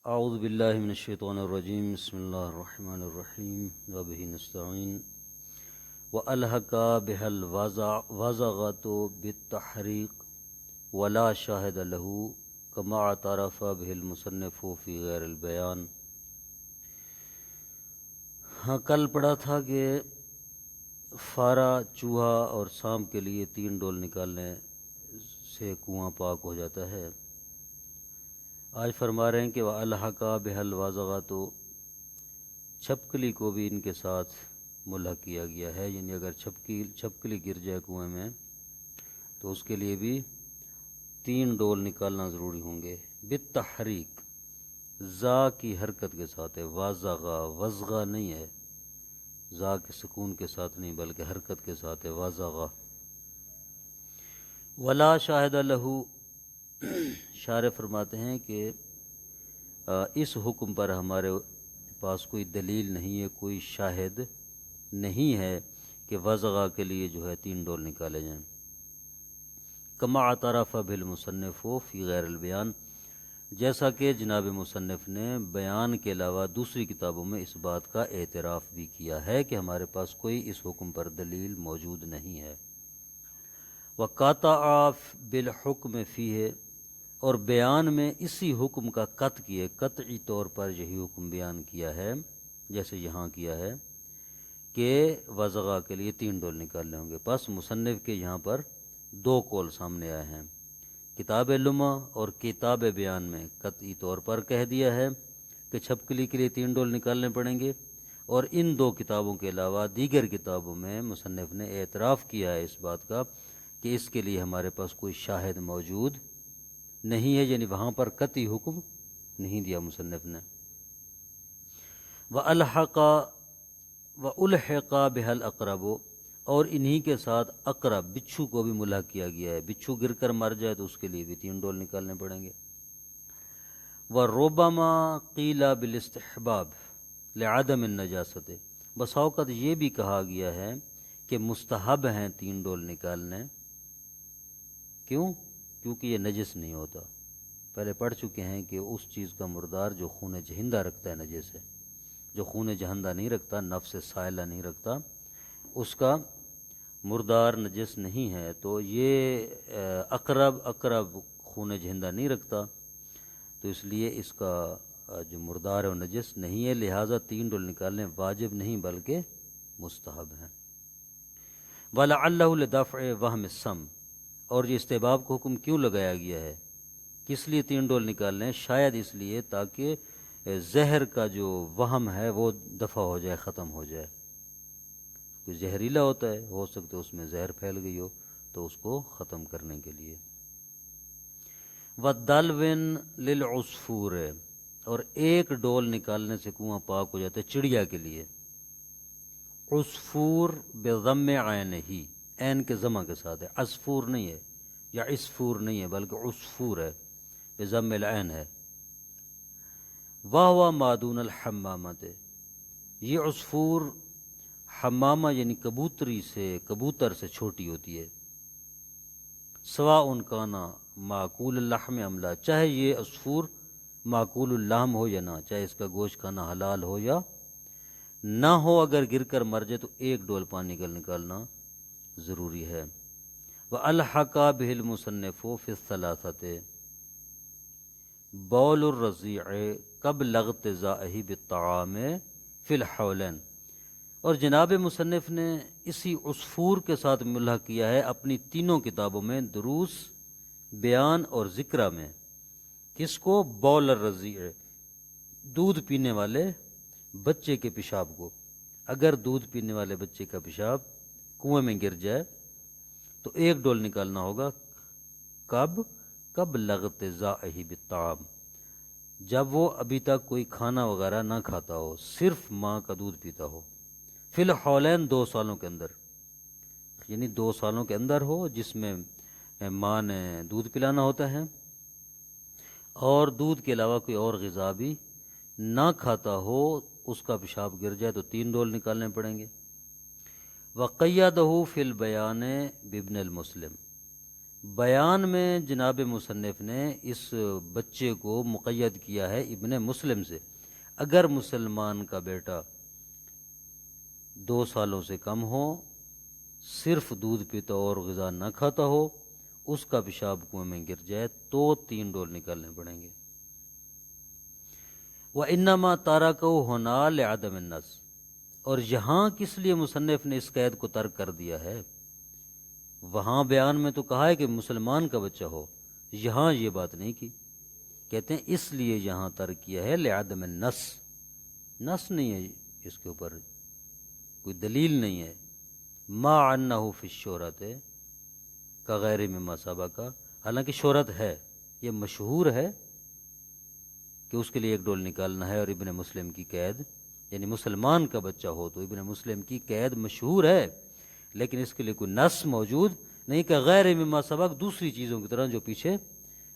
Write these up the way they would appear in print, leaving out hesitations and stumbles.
اعوذ باللہ من الشیطان الرجیم بسم اللہ الرحمن الرحیم وبہ نستعین وَأَلْحَقَ بِهَا الْوَزَغَةُ بِالتَّحْرِيقِ وَلَا شَاهِدَ لَهُ كَمَا اعْتَرَفَ بِهِ الْمُصَنِّفُ فِي غَيْرِ الْبَيَانِ۔ ہاں، کل پڑھا تھا کہ فارا، چوہا اور سانپ کے لیے 3 ڈول نکالنے سے کنواں پاک ہو جاتا ہے۔ آج فرما رہے ہیں کہ وَأَلْحَقَ بِهَا الْوَزَغَةُ، چھپکلی کو بھی ان کے ساتھ ملحق کیا گیا ہے، یعنی اگر چھپکلی گر جائے کنویں میں تو اس کے لیے بھی 3 ڈول نکالنا ضروری ہوں گے۔ بالتحریک، زا کی حرکت کے ساتھ ہے، وازغا، وزغا نہیں ہے، زا کے سکون کے ساتھ نہیں بلکہ حرکت کے ساتھ ہے، وازغا۔ ولا شاہد لہو، شارح فرماتے ہیں کہ اس حکم پر ہمارے پاس کوئی دلیل نہیں ہے، کوئی شاہد نہیں ہے کہ وزغا کے لیے جو ہے 3 ڈول نکالے جائیں۔ کما اعترف بالمصنف فی غیر البیان، جیسا کہ جناب مصنف نے بیان کے علاوہ دوسری کتابوں میں اس بات کا اعتراف بھی کیا ہے کہ ہمارے پاس کوئی اس حکم پر دلیل موجود نہیں ہے۔ وَقَطَعَ بِالْحُكْمِ فِيهِ، اور بیان میں اسی حکم کا قطعی طور پر یہی حکم بیان کیا ہے، جیسے یہاں کیا ہے کہ وزغا کے لیے 3 ڈول نکالنے ہوں گے۔ پس مصنف کے یہاں پر 2 قول سامنے آئے ہیں، کتاب لمع اور کتاب بیان میں قطعی طور پر کہہ دیا ہے کہ چھپکلی کے لیے 3 ڈول نکالنے پڑیں گے، اور ان 2 کتابوں کے علاوہ دیگر کتابوں میں مصنف نے اعتراف کیا ہے اس بات کا کہ اس کے لیے ہمارے پاس کوئی شاہد موجود نہیں ہے، یعنی وہاں پر قطعی حکم نہیں دیا مصنف نے۔ وَأَلْحَقَ بِهَا الْأَقْرَبُ، اور انہی کے ساتھ اقرب، بچھو کو بھی ملحق کیا گیا ہے، بچھو گر کر مر جائے تو اس کے لیے بھی 3 ڈول نکالنے پڑیں گے۔ وَرُبَّمَا قِيلَ بِالِاسْتِحْبَابِ لِعَدَمِ النَّجَاسَةِ، بسا اوقات یہ بھی کہا گیا ہے کہ مستحب ہیں 3 ڈول نکالنے، کیوں؟ کیونکہ یہ نجس نہیں ہوتا۔ پہلے پڑھ چکے ہیں کہ اس چیز کا مردار جو خون جہندہ رکھتا ہے نجس ہے، جو خون جہندہ نہیں رکھتا، نفس سائلہ نہیں رکھتا، اس کا مردار نجس نہیں ہے۔ تو یہ اقرب خون جہندہ نہیں رکھتا، تو اس لیے اس کا جو مردار ہے وہ نجس نہیں ہے، لہٰذا 3 ڈول نکالنے واجب نہیں بلکہ مستحب ہیں۔ وَلَعَلَّهُ لِدَفْعِ وَهْمِ السَّمْ، اور یہ استحباب کو حکم کیوں لگایا گیا ہے، کس لیے 3 ڈول نکالنے؟ شاید اس لیے تاکہ زہر کا جو وہم ہے وہ دفع ہو جائے، ختم ہو جائے۔ کوئی زہریلا ہوتا ہے، ہو سکتا ہے اس میں زہر پھیل گئی ہو، تو اس کو ختم کرنے کے لیے۔ وَدَلْوٍ لِلْعُصْفُورِ، اور 1 ڈول نکالنے سے کنواں پاک ہو جاتا ہے چڑیا کے لیے۔ عصفور بضم عینہ، عین کے ضمہ کے ساتھ ہے، عصفور نہیں ہے یا عصفور نہیں ہے بلکہ عصفور ہے، بضم العین ہے۔ وَهُوَ مَادُونَ الْحَمَّامَةِ، یہ عصفور حمامہ یعنی کبوتر سے چھوٹی ہوتی ہے۔ سواء کانا معقول اللحم ام لا، چاہے یہ عصفور معقول اللحم ہو یا نہ، چاہے اس کا گوشت کھانا حلال ہو یا نہ ہو، اگر گر کر مر جائے تو 1 ڈول پانی کا نکالنا ضروری ہے۔ وَأَلْحَقَ بِهِ الْمُصَنِّفُ فِي الثَّلَاثَةِ بول الرضیع قبل اغتذائه بالطعام فی الحولین، اور جناب مصنف نے اسی عصفور کے ساتھ ملحق کیا ہے اپنی 3 کتابوں میں، دروس، بیان اور ذکرہ میں۔ کس کو؟ بول الرضیع، دودھ پینے والے بچے کے پیشاب کو۔ اگر دودھ پینے والے بچے کا پیشاب کنویں میں گر جائے تو 1 ڈول نکالنا ہوگا، کب؟ قبل اغتذائه بالطعام، جب وہ ابھی تک کوئی کھانا وغیرہ نہ کھاتا ہو، صرف ماں کا دودھ پیتا ہو۔ فی الحولین، 2 سالوں کے اندر، یعنی 2 سالوں کے اندر ہو جس میں ماں نے دودھ پلانا ہوتا ہے، اور دودھ کے علاوہ کوئی اور غذا بھی نہ کھاتا ہو، اس کا پیشاب گر جائے تو 3 ڈول نکالنے پڑیں گے۔ وَقَيَّدَهُ فِي الْبَيَانِ بِابْنِ الْمُسْلِمِ، بیان میں جناب مصنف نے اس بچے کو مقید کیا ہے ابن مسلم سے۔ اگر مسلمان کا بیٹا 2 سالوں سے کم ہو، صرف دودھ پیتا ہو اور غذا نہ کھاتا ہو، اس کا پیشاب کنویں میں گر جائے تو 3 ڈول نکالنے پڑیں گے۔ وَإِنَّمَا تَرَكَهُ هُنَا لِعَدَمِ النَّص، اور یہاں کس لیے مصنف نے اس قید کو ترک کر دیا ہے؟ وہاں بیان میں تو کہا ہے کہ مسلمان کا بچہ ہو، یہاں یہ بات نہیں کی، کہتے ہیں اس لیے یہاں ترک کیا ہے لعدم النص، نص نہیں ہے اس کے اوپر، کوئی دلیل نہیں ہے۔ ما انہ فی الشہرت کغیر مما سبق، حالانکہ شہرت ہے، یہ مشہور ہے کہ اس کے لیے 1 ڈول نکالنا ہے، اور ابن مسلم کی قید یعنی مسلمان کا بچہ ہو تو ابن مسلم کی قید مشہور ہے، لیکن اس کے لیے کوئی نص موجود نہیں کہ غیر مما سبق دوسری چیزوں کی طرح جو پیچھے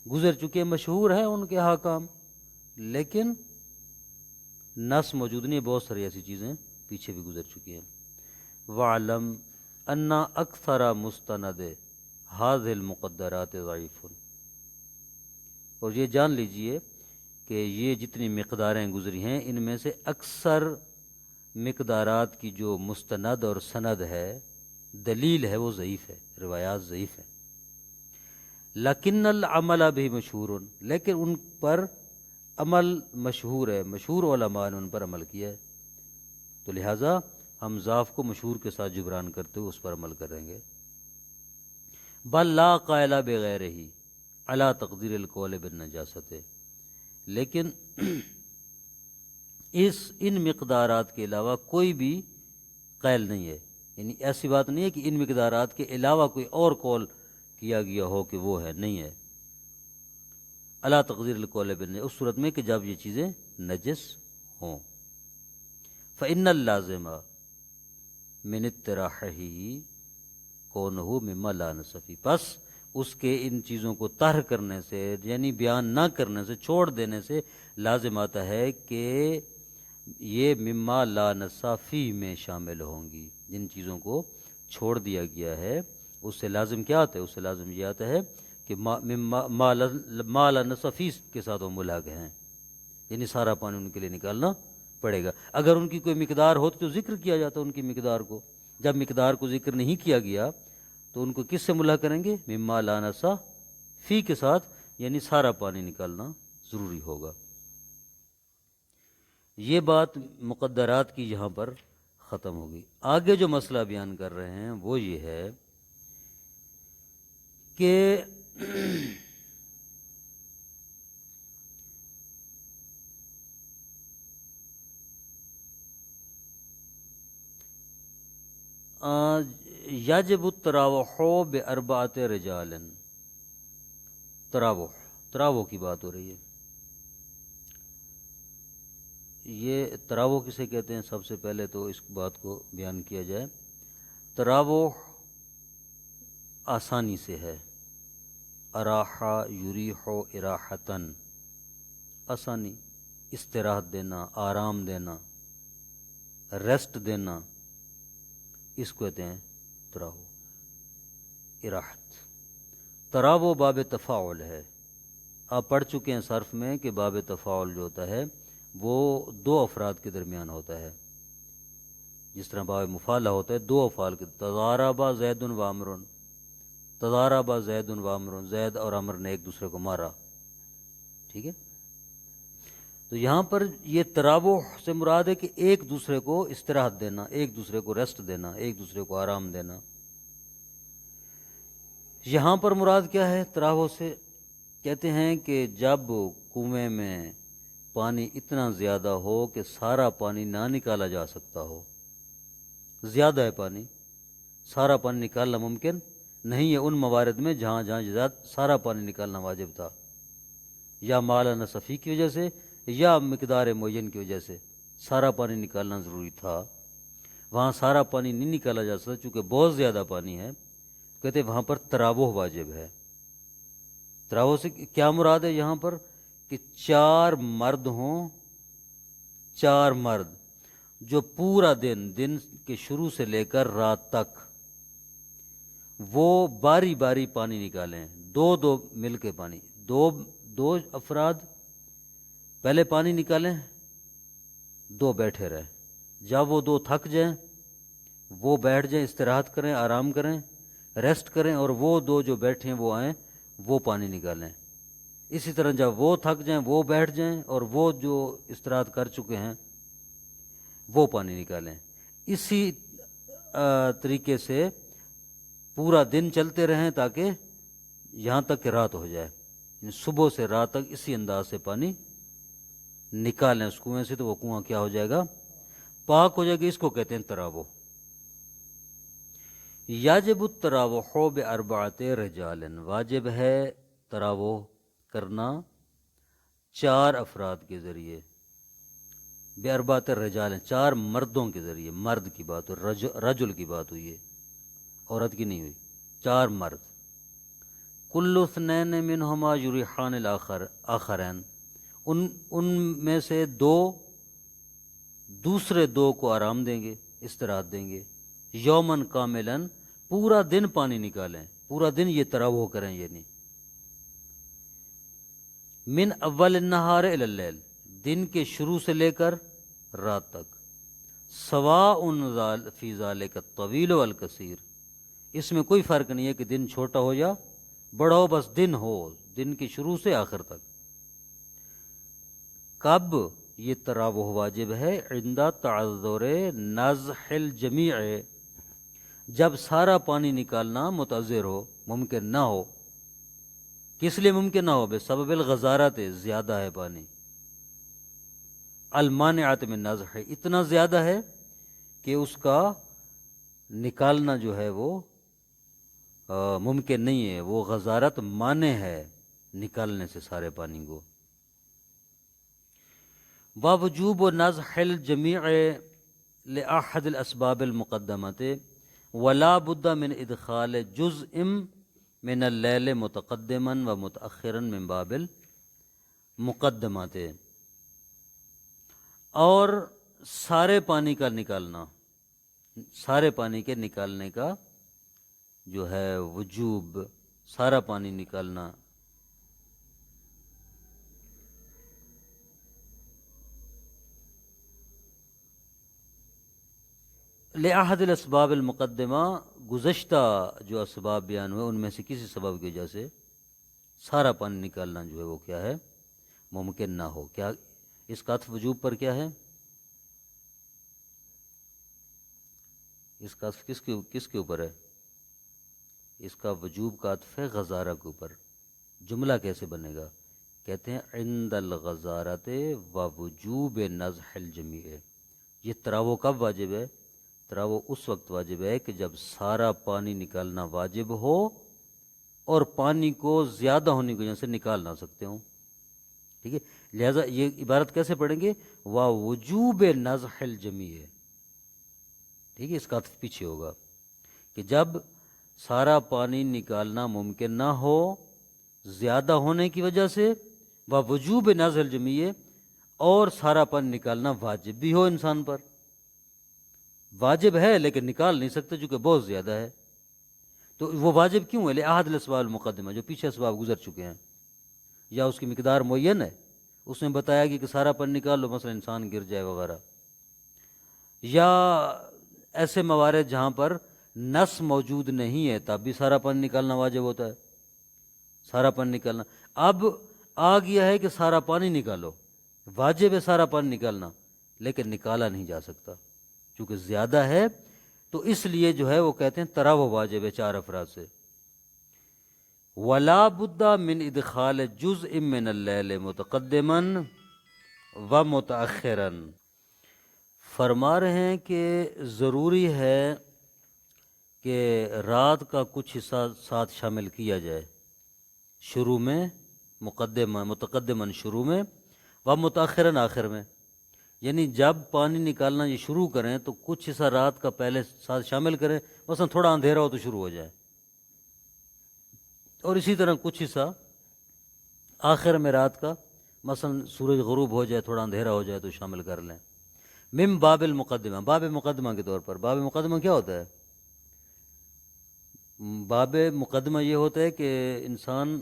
گزر چکے مشہور ہیں ان کے حکام، لیکن نص موجود نہیں ہے، بہت ساری ایسی چیزیں پیچھے بھی گزر چکی ہیں۔ وَعْلَمْ أَنَّ أَكْثَرَ مُسْتَنَدِ هَذِهِ الْمُقَدَّرَاتِ ضَعِيفٌ، اور یہ جان لیجئے کہ یہ جتنی مقداریں گزری ہیں ان میں سے اکثر مقدارات کی جو مستند اور سند ہے، دلیل ہے، وہ ضعیف ہے، روایات ضعیف ہیں۔ لیکن العمل بھی مشہور، لیکن ان پر عمل مشہور ہے، مشہور علماء نے ان پر عمل کیا ہے، تو لہٰذا ہم ضعف کو مشہور کے ساتھ جبران کرتے ہوئے اس پر عمل کریں گے۔ بل لا قائل بغیرہ علی تقدیر القول بالنجاست، لیکن ان مقدارات کے علاوہ کوئی بھی قائل نہیں ہے، یعنی ایسی بات نہیں ہے کہ ان مقدارات کے علاوہ کوئی اور قول کیا گیا ہو کہ وہ ہے، نہیں ہے۔ علی تقدیر القول بالنجاست، اس صورت میں کہ جب یہ چیزیں نجس ہوں۔ فإن اللازم من اطراحہ کونہ مما لا نص فیہ، پس اس کے ان چیزوں کو طرح کرنے سے یعنی بیان نہ کرنے سے، چھوڑ دینے سے لازم آتا ہے کہ یہ مما لا نص فیہ میں شامل ہوں گی۔ جن چیزوں کو چھوڑ دیا گیا ہے اس سے لازم کیا آتا ہے؟ اس سے لازم یہ آتا ہے کہ ما لا نص فیہ کے ساتھ وہ ملحق ہیں، یعنی سارا پانی ان کے لیے نکالنا پڑے گا۔ اگر ان کی کوئی مقدار ہوتی تو ذکر کیا جاتا ان کی مقدار کو، جب مقدار کو ذکر نہیں کیا گیا تو ان کو کس سے ملحق کریں گے؟ مما لا نص فی کے ساتھ، یعنی سارا پانی نکالنا ضروری ہوگا۔ یہ بات مقدرات کی یہاں پر ختم ہوگی۔ آگے جو مسئلہ بیان کر رہے ہیں وہ یہ ہے کہ یجب التراوح باربعۃ رجال، تراوح کی بات ہو رہی ہے۔ یہ تراوح کسے کہتے ہیں؟ سب سے پہلے تو اس بات کو بیان کیا جائے، تراوح آسانی سے ہے، اراحہ یریح اراحتن، آسانی، استراحت دینا، آرام دینا، ریسٹ دینا، اس کو کہتے ہیں تراوح، اراحت۔ تراوح باب تفاعل ہے، آپ پڑھ چکے ہیں صرف میں کہ باب تفاعل جو ہوتا ہے وہ 2 افراد کے درمیان ہوتا ہے، جس طرح باب مفاعلہ ہوتا ہے 2 افعال کے، تضارب زید و عمر، تضارب زید و عمر، زید اور عمر نے ایک دوسرے کو مارا، ٹھیک ہے۔ تو یہاں پر یہ تراوح سے مراد ہے کہ ایک دوسرے کو استراحت دینا، ایک دوسرے کو ریسٹ دینا، ایک دوسرے کو آرام دینا۔ یہاں پر مراد کیا ہے تراوح سے؟ کہتے ہیں کہ جب کنویں میں پانی اتنا زیادہ ہو کہ سارا پانی نہ نکالا جا سکتا ہو، زیادہ ہے پانی، سارا پانی نکالنا ممکن نہیں ہے ان موارد میں جہاں سارا پانی نکالنا واجب تھا، یا مالا نصفی کی وجہ سے یا مقدار معین کی وجہ سے سارا پانی نکالنا ضروری تھا، وہاں سارا پانی نہیں نکالا جا سکتا چونکہ بہت زیادہ پانی ہے، کہتے وہاں پر تراوح واجب ہے۔ تراوح سے کیا مراد ہے یہاں پر؟ کہ 4 مرد ہوں، 4 مرد جو پورا دن کے شروع سے لے کر رات تک وہ باری باری پانی نکالیں، دو دو مل کے پانی، دو افراد پہلے پانی نکالیں، دو بیٹھے رہیں، جب وہ دو تھک جائیں وہ بیٹھ جائیں، استراحت کریں، آرام کریں، ریسٹ کریں، اور وہ دو جو بیٹھے ہیں وہ آئیں، وہ پانی نکالیں۔ اسی طرح جب وہ تھک جائیں وہ بیٹھ جائیں، اور وہ جو استراحت کر چکے ہیں وہ پانی نکالیں۔ اسی طریقے سے پورا دن چلتے رہیں تاکہ یہاں تک کہ رات ہو جائے، یعنی صبح سے رات تک اسی انداز سے پانی نکالیں اس کنویں سے، تو وہ کنواں کیا ہو جائے گا؟ پاک ہو جائے گا۔ اس کو کہتے ہیں تراوح۔ یاجب التراوح باربعۃ رجال، واجب ہے تراوح کرنا 4 افراد کے ذریعے، باربعۃ رجال، 4 مردوں کے ذریعے، مرد کی بات ہوئی، رجل کی بات ہوئی ہے، عورت کی نہیں ہوئی، 4 مرد۔ کل اثنین منہما یریحان آخرین، ان میں سے 2 دوسرے 2 کو آرام دیں گے، استراحت دیں گے۔ یومن کاملن، پورا دن پانی نکالیں، پورا دن یہ تراوح کریں، یعنی من اول النہار الی اللیل، دن کے شروع سے لے کر رات تک۔ سواء فی ذالک الطویل والکثیر، اس میں کوئی فرق نہیں ہے کہ دن چھوٹا ہو یا بڑا ہو، بس دن ہو، دن کے شروع سے آخر تک۔ کب یہ تراوح واجب ہے؟ عند تعذر نزح الجمیع، جب سارا پانی نکالنا متعذر ہو، ممکن نہ ہو۔ کس لیے ممکن نہ ہو؟ بسبب الغزارت، زیادہ ہے پانی، المانعۃ من نزح، اتنا زیادہ ہے کہ اس کا نکالنا جو ہے وہ ممکن نہیں ہے، وہ غزارت مانع ہے نکالنے سے سارے پانی کو۔ ووجوب نزح الجمیع لأحد الاسباب المقدمۃ ولا بد من ادخال جزء من اللیل متقدما ومتأخرا من باب المقدمات، اور سارے پانی کا نکالنا، سارے پانی کے نکالنے کا جو ہے وجوب، سارا پانی نکالنا، لأحد الاسباب المقدمہ، گزشتہ جو اسباب بیان ہوئے ان میں سے کسی سبب کی وجہ سے سارا پانی نکالنا جو ہے وہ کیا ہے؟ ممکن نہ ہو۔ کیا اس کا عطف وجوب پر کیا ہے؟ اس کا عطف کس کے اوپر ہے؟ اس کا وجوب کا عطف ہے غزارہ کے اوپر۔ جملہ کیسے بنے گا؟ کہتے ہیں عند الغزارۃ ووجوب نزح الجمیع، یہ تراوح کب واجب ہے؟ تراوح اس وقت واجب ہے کہ جب سارا پانی نکالنا واجب ہو اور پانی کو زیادہ ہونے کی وجہ سے نکال نہ سکتے ہوں، ٹھیک ہے؟ لہٰذا یہ عبارت کیسے پڑھیں گے؟ ووجوب نزح الجمیع، ٹھیک ہے؟ اس کا عطف پیچھے ہوگا کہ جب سارا پانی نکالنا ممکن نہ ہو زیادہ ہونے کی وجہ سے، ووجوب نزح الجمیع، اور سارا پانی نکالنا واجب بھی ہو انسان پر، واجب ہے لیکن نکال نہیں سکتے چونکہ بہت زیادہ ہے، تو وہ واجب کیوں ہے؟ لأحد الاسباب المقدمہ، جو پیچھے اسباب گزر چکے ہیں، یا اس کی مقدار معین ہے، اس نے بتایا کہ سارا پانی نکال لو، مثلا انسان گر جائے وغیرہ، یا ایسے موارد جہاں پر نس موجود نہیں ہے تب بھی سارا پانی نکالنا واجب ہوتا ہے، سارا پانی نکالنا۔ اب آ گیا ہے کہ سارا پانی نکالو، واجب ہے سارا پانی نکالنا، لیکن نکالا نہیں جا سکتا چونکہ زیادہ ہے، تو اس لیے جو ہے وہ کہتے ہیں تراوح واجب ہے 4 افراد سے۔ ولا بد من ادخال جزء من اللیل متقدما ومتأخرا، فرما رہے ہیں کہ ضروری ہے کہ رات کا کچھ حصہ ساتھ شامل کیا جائے، شروع میں متقدما شروع میں، ومتأخرا آخر میں، یعنی جب پانی نکالنا یہ شروع کریں تو کچھ حصہ رات کا پہلے ساتھ شامل کریں، مثلا تھوڑا اندھیرا ہو تو شروع ہو جائے، اور اسی طرح کچھ حصہ آخر میں رات کا، مثلا سورج غروب ہو جائے، تھوڑا اندھیرا ہو جائے تو شامل کر لیں۔ من باب المقدمہ، باب مقدمہ کے طور پر۔ باب مقدمہ کیا ہوتا ہے؟ باب مقدمہ یہ ہوتا ہے کہ انسان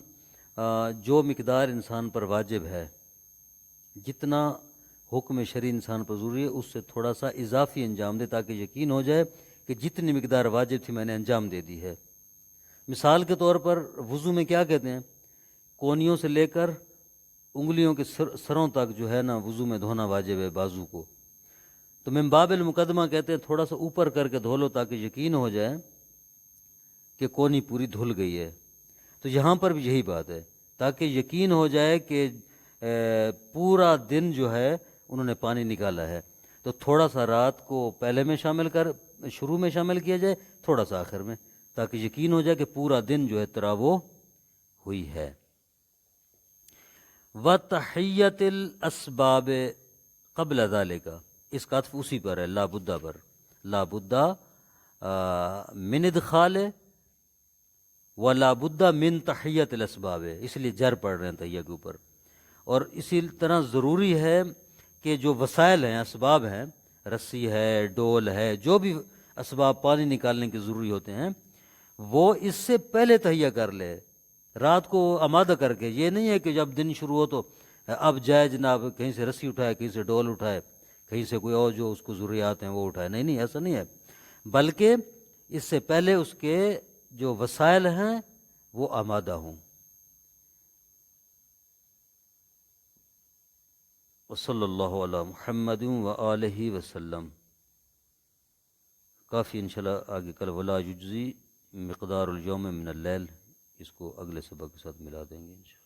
جو مقدار انسان پر واجب ہے، جتنا حکم شرعی انسان پر ضروری ہے، اس سے تھوڑا سا اضافی انجام دے تاکہ یقین ہو جائے کہ جتنی مقدار واجب تھی میں نے انجام دے دی ہے۔ مثال کے طور پر وضو میں کیا کہتے ہیں؟ کونیوں سے لے کر انگلیوں کے سروں تک جو ہے نا وضو میں دھونا واجب ہے بازو کو، تو من باب المقدمہ کہتے ہیں تھوڑا سا اوپر کر کے دھو لو تاکہ یقین ہو جائے کہ کونی پوری دھل گئی ہے۔ تو یہاں پر بھی یہی بات ہے، تاکہ یقین ہو جائے کہ پورا دن جو ہے انہوں نے پانی نکالا ہے، تو تھوڑا سا رات کو پہلے میں شروع میں شامل کیا جائے، تھوڑا سا آخر میں، تاکہ یقین ہو جائے کہ پورا دن جو ہے تراو ہوئی ہے۔ وَتَحِيَّةِ الْأَسْبَابِ قبل ذَلِكَ، اس کا عطف اسی پر ہے، لا بدہ پر، لا بدہ من ادخال ولا بدہ من تحیت الاسباب، اس لیے جر پڑھ رہے ہیں تحیہ کے اوپر۔ اور اسی طرح ضروری ہے کہ جو وسائل ہیں، اسباب ہیں، رسی ہے، ڈول ہے، جو بھی اسباب پانی نکالنے کے ضروری ہوتے ہیں، وہ اس سے پہلے تہیہ کر لے، رات کو آمادہ کر کے۔ یہ نہیں ہے کہ جب دن شروع ہو تو اب جائے جناب کہیں سے رسی اٹھائے، کہیں سے ڈول اٹھائے، کہیں سے کوئی اور جو اس کو ضروریات ہیں وہ اٹھائے، نہیں ایسا نہیں ہے، بلکہ اس سے پہلے اس کے جو وسائل ہیں وہ آمادہ ہوں۔ وصلی اللہ علی محمد وآلہ وسلم۔ کافی انشاءاللہ آگے کل ولا یجزی مقدار اليوم من اللیل، اس کو اگلے سبق کے ساتھ ملا دیں گے انشاءاللہ۔